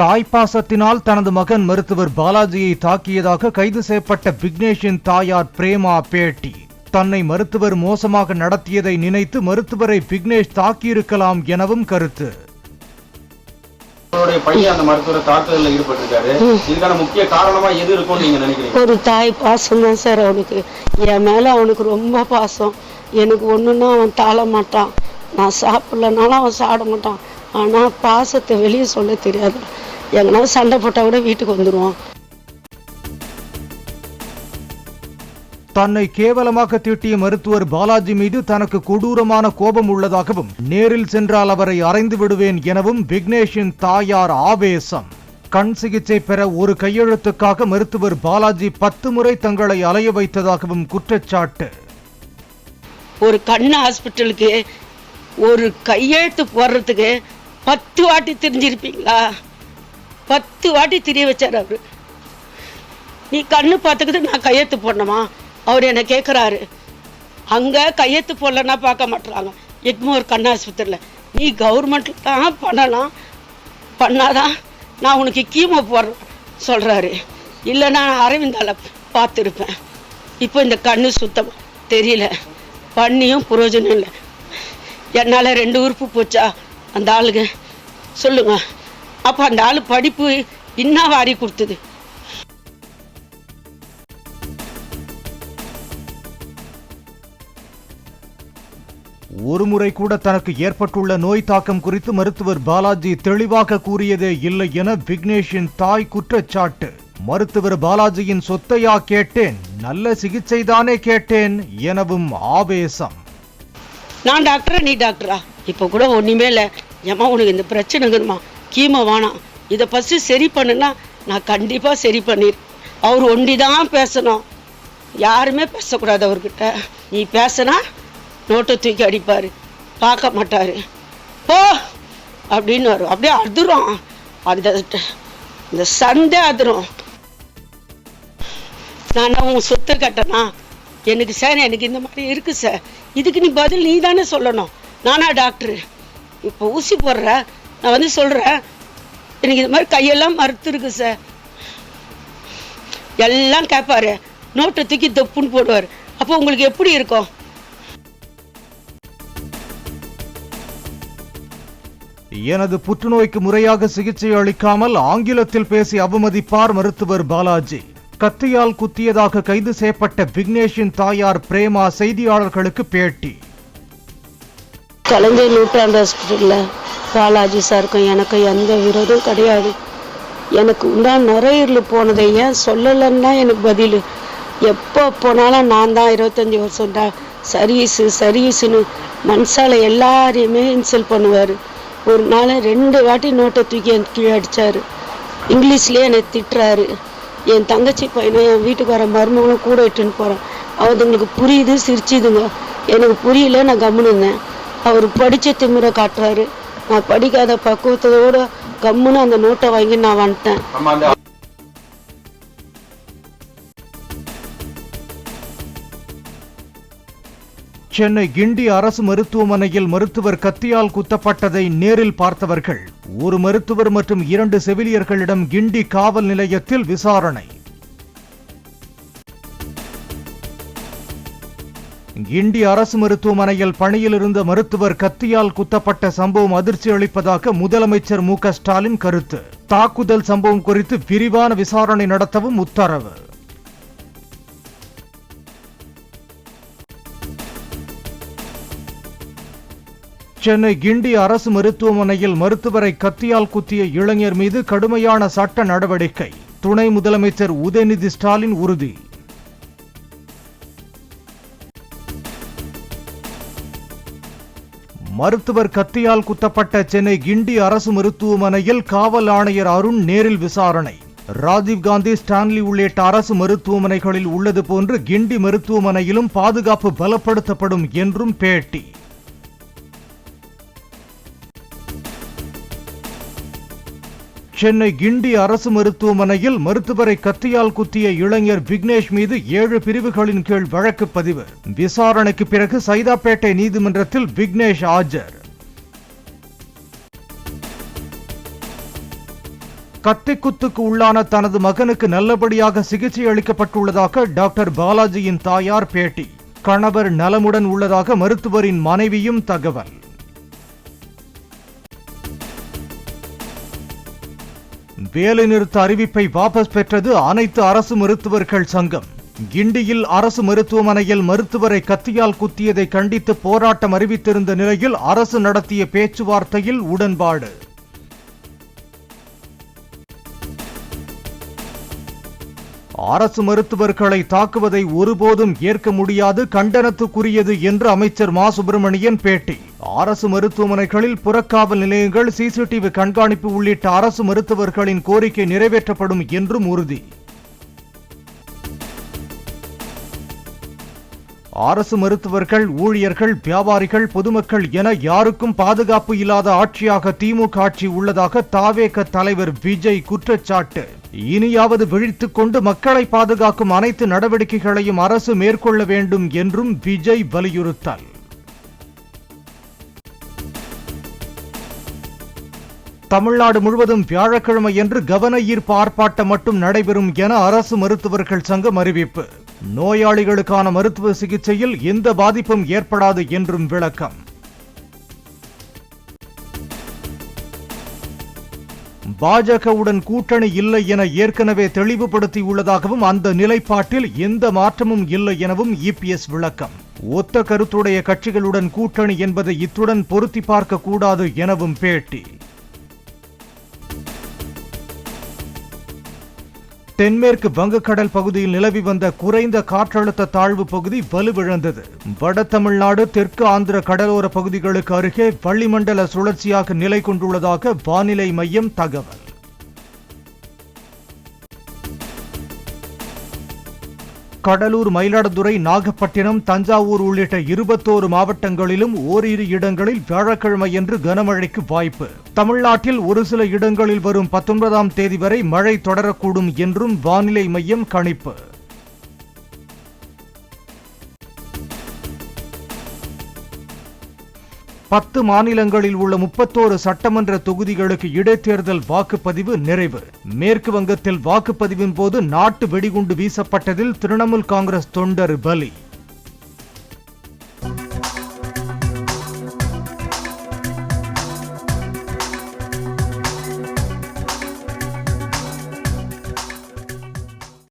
தாய்ப்பாசத்தினால் தனது மகன் மருத்துவர் பாலாஜியை தாக்கியதாக கைது செய்யப்பட்ட விக்னேஷின் தாயார் பிரேமா பேட்டி. தன்னை மருத்துவர் மோசமாக நடத்தியதை நினைத்து மருத்துவரை விக்னேஷ் தாக்கியிருக்கலாம் எனவும் கருத்து. ஒரு தாய் பாசம் தான் சார் அவனுக்கு. என் மேல அவனுக்கு ரொம்ப பாசம். எனக்கு ஒண்ணுன்னா அவன் தாழ மாட்டான். நான் சாப்பிடலனாலும் அவன் சாப்பிட மாட்டான். ஆனா பாசத்தை வெளியே சொல்ல தெரியாது. எங்கன்னா சண்டை போட்டா கூட வீட்டுக்கு வந்துடுவான். தன்னை கேவலமாக தீட்டிய மருத்துவர் பாலாஜி மீது தனக்கு கொடூரமான கோபம் உள்ளதாகவும் நேரில் சென்றால் அவரை அறைந்து விடுவேன் எனவும் விக்னேஷின் தாயார் ஆவேசம். கண் சிகிச்சை பெற ஒரு கையெழுத்துக்காக மருத்துவர் பாலாஜி 10 முறை தங்களை அலைய வைத்ததாகவும் குற்றச்சாட்டு. ஒரு கண் ஹாஸ்பிட்டலுக்கு ஒரு கையெழுத்து போடுறதுக்கு 10 வாட்டி தெரிஞ்சிருப்பீங்களா? 10 வாட்டி தெரிய வச்சார் அவரு. நீ கண்ணு பார்த்துக்கிட்டு நான் கையெழுத்து போடணுமா? அவர் என்ன கேட்குறாரு. அங்கே கையெழுத்து போடலன்னா பார்க்க மாட்டுறாங்க. எக்மோர் கண் ஆஸ்பத்திரியில் நீ கவர்மெண்ட்டில் தான் பண்ணலாம், பண்ணாதான் நான் உனக்கு கீமோ போடுறேன் சொல்கிறாரு. இல்லை நான் அரவிந்தால பார்த்துருப்பேன். இப்போ இந்த கண்ணு சுத்தம் தெரியல, பண்ணியும் பிரயோஜனம் இல்லை. என்னால் 2 உறுப்பு போச்சா அந்த ஆளுங்க சொல்லுங்க. அப்போ அந்த ஆள் படிப்பு இன்னும் வாரி கொடுத்தது. ஒருமுறை கூட தனக்கு ஏற்பட்டுள்ள நோய் தாக்கம் குறித்து மருத்துவர் பாலாஜி தெளிவாக கூறியதே இல்லை என விக்னேஷின் தாய் குற்றச்சாட்டு. மருத்துவர் பாலாஜியின் சொத்தையா கேட்டேன், நல்ல சிகிச்சை தானே கேட்டேன் எனவும் ஆவேசம். நான் டாக்டரா நீ டாக்டரா? இப்போ கூட ஒன்றுமே இல்லை. ஏமா உனக்கு இந்த பிரச்சனைங்கம்மா, கீமோ வேணாம், இதை ஃபஸ்ட்டு சரி பண்ணுன்னா நான் கண்டிப்பாக சரி பண்ணிடுறேன். அவர் ஒண்டி தான் பேசணும், யாருமே பேசக்கூடாது அவர்கிட்ட. நீ பேசினா நோட்டை தூக்கி அடிப்பார், பார்க்க மாட்டார். போ அப்படின்னு வரும். அப்படியே அதிரும், அந்த சண்டை அதிரும். நான் உன் சொத்தை கட்டணா எனக்கு சார், எனக்கு இந்த மாதிரி இருக்கு சார், இதுக்கு நீ பதில் நீ தானே சொல்லணும். நானா டாக்டரு? இப்போ ஊசி போடுற, நான் சொல்கிறேன் எனக்கு இந்த மாதிரி கையெல்லாம் மறுத்து இருக்கு சார். எல்லாம் கேட்பாரு, நோட்டை தூக்கி தொப்புன்னு போடுவார். அப்போ உங்களுக்கு எப்படி இருக்கும்? எனது புற்றுநோய்க்கு முறையாக சிகிச்சை அளிக்காமல் ஆங்கிலத்தில் பேசி அவமதிப்பார் மருத்துவர் பாலாஜி. கத்தியால் குத்தியதாக கைது செய்யப்பட்ட விக்னேஷின் தாயார் பிரேமா செய்தியாளர்களுக்கு பேட்டி. கலைஞர் நூற்றாண்டு ஹாஸ்பிட்டல்ல பாலாஜி சாருக்கும் எனக்கு எந்த விரோதம் கிடையாது. எனக்கு உண்டான நுரையீரல் போனதை ஏன் சொல்லலைன்னா எனக்கு பதில். எப்போ போனாலும் நான் தான் 25 வருஷம் சர்வீஸுன்னு மனசால எல்லாரையுமே இன்சல்ட் பண்ணுவார். ஒரு நாள் 2 வாட்டி நோட்டை தூக்கி என் கீழே அடித்தார். இங்கிலீஷ்லேயே என்னை திட்டுறாரு. என் தங்கச்சி பையனை என் வீட்டுக்கு வர மருமகளும் கூட இட்டுன்னு போகிறேன். அவங்களுக்கு புரியுது, சிரிச்சுதுங்க. எனக்கு புரியல, நான் கம்முன்னு இருந்தேன். அவர் படித்த திமிரை காட்டுறாரு. நான் படிக்காத பக்குவத்தோட கம்முன்னு அந்த நோட்டை வாங்கி நான் வந்துட்டேன். சென்னை கிண்டி அரசு மருத்துவமனையில் மருத்துவர் கத்தியால் குத்தப்பட்டதை நேரில் பார்த்தவர்கள், ஒரு மருத்துவர் மற்றும் 2 செவிலியர்களிடம் கிண்டி காவல் நிலையத்தில் விசாரணை. கிண்டி அரசு மருத்துவமனையில் பணியில் இருந்த மருத்துவர் கத்தியால் குத்தப்பட்ட சம்பவம் அதிர்ச்சி அளிப்பதாக முதலமைச்சர் மு.க. ஸ்டாலின் கருத்து. தாக்குதல் சம்பவம் குறித்து விரிவான விசாரணை நடத்தவும் உத்தரவு. சென்னை கிண்டி அரசு மருத்துவமனையில் மருத்துவரை கத்தியால் குத்திய இளைஞர் மீது கடுமையான சட்ட நடவடிக்கை. துணை முதலமைச்சர் உதயநிதி ஸ்டாலின் உறுதி. மருத்துவர் கத்தியால் குத்தப்பட்ட சென்னை கிண்டி அரசு மருத்துவமனையில் காவல் ஆணையர் அருண் நேரில் விசாரணை. ராஜீவ்காந்தி, ஸ்டான்லி உள்ளிட்ட அரசு மருத்துவமனைகளில் உள்ளது போன்று கிண்டி மருத்துவமனையிலும் பாதுகாப்பு பலப்படுத்தப்படும் என்றும் பேட்டி. சென்னை கிண்டி அரசு மருத்துவமனையில் மருத்துவரை கத்தியால் குத்திய இளைஞர் விக்னேஷ் மீது 7 பிரிவுகளின் கீழ் வழக்கு பதிவு. விசாரணைக்கு பிறகு சைதாப்பேட்டை நீதிமன்றத்தில் விக்னேஷ் ஆஜர். கத்திக்குத்துக்கு உள்ளான தனது மகனுக்கு நல்லபடியாக சிகிச்சை அளிக்கப்பட்டுள்ளதாக டாக்டர் பாலாஜியின் தாயார் பேட்டி. கணவர் நலமுடன் உள்ளதாக மருத்துவரின் மனைவியும் தகவல். வேலைநிறுத்த அறிவிப்பை வாபஸ் பெற்றது அனைத்து அரசு மருத்துவர்கள் சங்கம். கிண்டியில் அரசு மருத்துவமனையில் மருத்துவரை கத்தியால் குத்தியதை கண்டித்து போராட்டம் அறிவித்திருந்த நிலையில் அரசு நடத்திய பேச்சுவார்த்தையில் உடன்பாடு. அரசு மருத்துவர்களை தாக்குவதை ஒருபோதும் ஏற்க முடியாது, கண்டனத்துக்குரியது என்று அமைச்சர் மா சுப்பிரமணியன் பேட்டி. அரசு மருத்துவமனைகளில் புறக்காவல் நிலையங்கள், சிசிடிவி கண்காணிப்பு உள்ளிட்ட அரசு மருத்துவர்களின் கோரிக்கை நிறைவேற்றப்படும் என்றும் உறுதி. அரசு மருத்துவர்கள், ஊழியர்கள், வியாபாரிகள், பொதுமக்கள் என யாருக்கும் பாதுகாப்பு இல்லாத ஆட்சியாக திமுக ஆட்சி உள்ளதாக தவேக தலைவர் விஜய் குற்றச்சாட்டு. இனியாவது விழித்துக் கொண்டு மக்களை பாதுகாக்கும் அனைத்து நடவடிக்கைகளையும் அரசு மேற்கொள்ள வேண்டும் என்றும் விஜய் வலியுறுத்தல். தமிழ்நாடு முழுவதும் வியாழக்கிழமையன்று கவன ஈர்ப்பு ஆர்ப்பாட்டம் மட்டும் நடைபெறும் என அரசு மருத்துவர்கள் சங்கம் அறிவிப்பு. நோயாளிகளுக்கான மருத்துவ சிகிச்சையில் எந்த பாதிப்பும் ஏற்படாது என்றும் விளக்கம். பாஜகவுடன் கூட்டணி இல்லை என ஏற்கனவே தெளிவுபடுத்தியுள்ளதாகவும் அந்த நிலைப்பாட்டில் எந்த மாற்றமும் இல்லை எனவும் இபிஎஸ் விளக்கம். ஒத்த கருத்துடைய கட்சிகளுடன் கூட்டணி என்பதை இத்துடன் பொருத்தி பார்க்க கூடாது எனவும் பேட்டி. தென்மேற்கு வங்கக்கடல் பகுதியில் நிலவி வந்த குறைந்த காற்றழுத்த தாழ்வு பகுதி வலுவிழந்தது. வட தமிழ்நாடு, தெற்கு ஆந்திர கடலோர பகுதிகளுக்கு அருகே வளிமண்டல சுழற்சியாக நிலை கொண்டுள்ளதாக வானிலை மையம் தகவல். கடலூர், மயிலாடுதுறை, நாகப்பட்டினம், தஞ்சாவூர் உள்ளிட்ட 21 மாவட்டங்களிலும் ஓரிரு இடங்களில் வியாழக்கிழமையன்று கனமழைக்கு வாய்ப்பு. தமிழ்நாட்டில் ஒரு சில இடங்களில் வரும் 19ஆம் தேதி வரை மழை தொடரக்கூடும் என்றும் வானிலை மையம் கணிப்பு. பத்து மாநிலங்களில் உள்ள 31 சட்டமன்ற தொகுதிகளுக்கு இடைத்தேர்தல் வாக்குப்பதிவு நிறைவு. மேற்கு வங்கத்தில் வாக்குப்பதிவின் போது நாட்டு வெடிகுண்டு வீசப்பட்டதில் திரிணாமுல் காங்கிரஸ் தொண்டர் பலி.